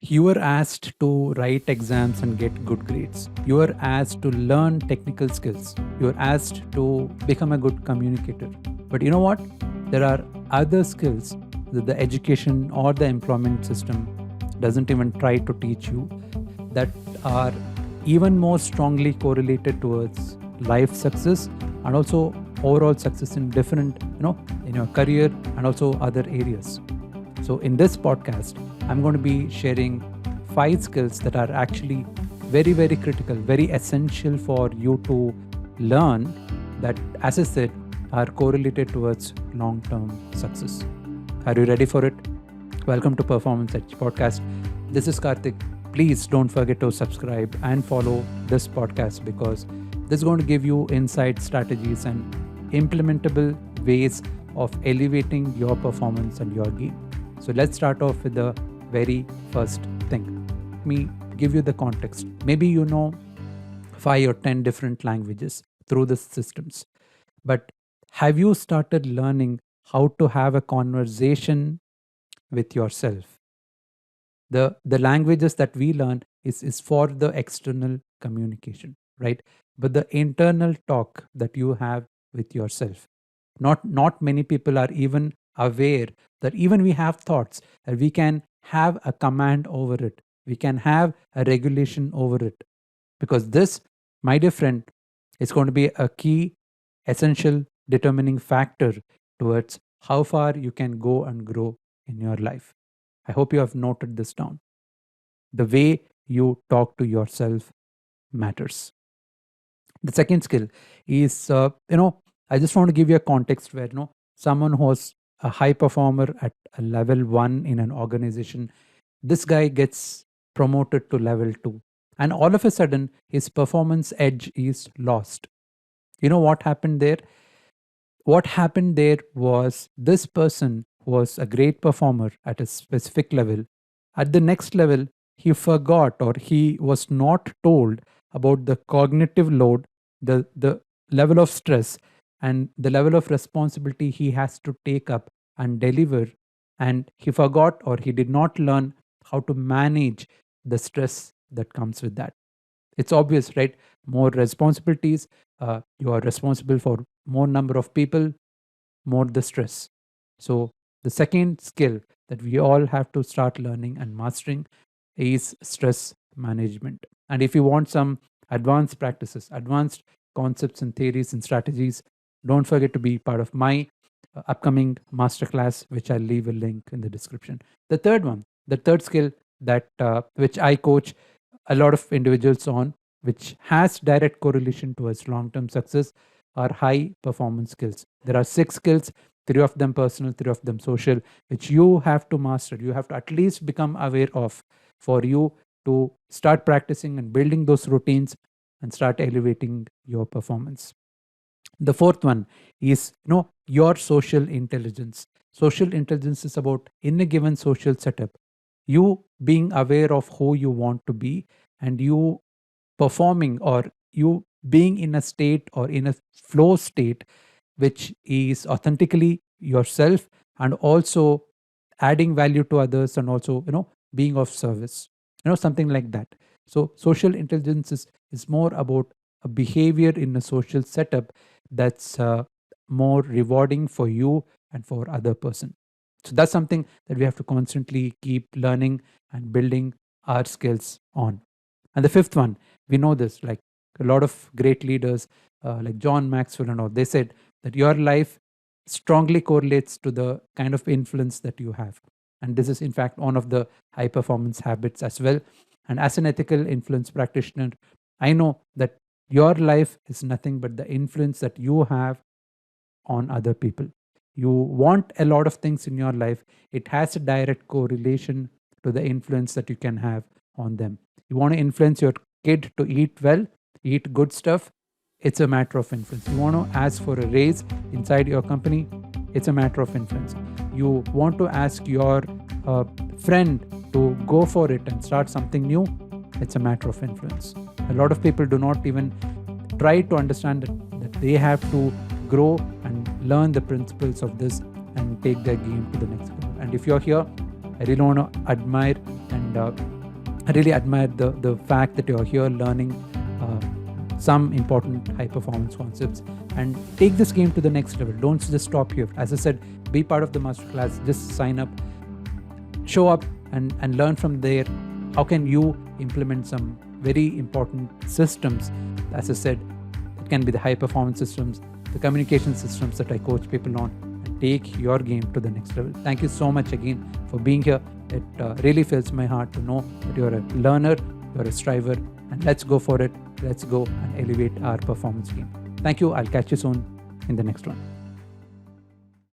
You were asked to write exams and get good grades. You were asked to learn technical skills. You were asked to become a good communicator. But you know what? There are other skills that the education or the employment system doesn't even try to teach you that are even more strongly correlated towards life success and also overall success in different, in your career and also other areas. So in this podcast, I'm going to be sharing 5 skills that are actually very, very critical, very essential for you to learn that, as I said, are correlated towards long-term success. Are you ready for it? Welcome to Performance Edge Podcast. This is Karthik. Please don't forget to subscribe and follow this podcast because this is going to give you insight, strategies, and implementable ways of elevating your performance and your game. So let's start off with the very first thing. Let me give you the context. Maybe you know 5 or 10 different languages through the systems, but have you started learning how to have a conversation with yourself? The languages that we learn is for the external communication, right? But the internal talk that you have with yourself, not many people are even aware that even we have thoughts, that we can have a command over it, we can have a regulation over it, because this, my dear friend, is going to be a key, essential determining factor towards how far you can go and grow in your life. I hope you have noted this down. The way you talk to yourself matters. The second skill is, I just want to give you a context where, someone who's a high performer at a level 1 in an organization, this guy gets promoted to level 2. And all of a sudden, his performance edge is lost. You know what happened there? What happened there was this person was a great performer at a specific level. At the next level, he forgot or he was not told about the cognitive load, the level of stress, and the level of responsibility he has to take up and deliver. And he forgot or he did not learn how to manage the stress that comes with that. It's obvious, right? More responsibilities, you are responsible for more number of people, more the stress. So the second skill that we all have to start learning and mastering is stress management. And if you want some advanced practices, advanced concepts and theories and strategies, don't forget to be part of my upcoming masterclass, which I'll leave a link in the description. The third skill that which I coach a lot of individuals on, which has direct correlation towards long-term success, are high performance skills. There are 6 skills, 3 of them personal, 3 of them social, which you have to master. You have to at least become aware of for you to start practicing and building those routines and start elevating your performance. The fourth one is, your social intelligence. Social intelligence is about, in a given social setup, you being aware of who you want to be and you performing or you being in a state or in a flow state which is authentically yourself and also adding value to others and also, being of service, something like that. So social intelligence is more about a behavior in a social setup that's more rewarding for you and for other person. So that's something that we have to constantly keep learning and building our skills on. And the fifth one, we know this, like a lot of great leaders like John Maxwell and all, they said that your life strongly correlates to the kind of influence that you have. And this is, in fact, one of the high performance habits as well. And as an ethical influence practitioner, I know that your life is nothing but the influence that you have on other people. You want a lot of things in your life, it has a direct correlation to the influence that you can have on them. You want to influence your kid to eat well, eat good stuff, it's a matter of influence. You want to ask for a raise inside your company, it's a matter of influence. You want to ask your friend to go for it and start something new, it's a matter of influence. A lot of people do not even try to understand that they have to grow and learn the principles of this and take their game to the next level. And if you're here, I really want to admire and I really admire the fact that you're here learning some important high performance concepts, and take this game to the next level. Don't just stop here. As I said, be part of the masterclass. Just sign up, show up, and learn from there. How can you implement some very important systems? As I said, it can be the high performance systems, the communication systems that I coach people on, and take your game to the next level. Thank you so much again for being here. It really fills my heart to know that you're a learner, you're a striver, and let's go for it. Let's go and elevate our performance game. Thank you. I'll catch you soon in the next one.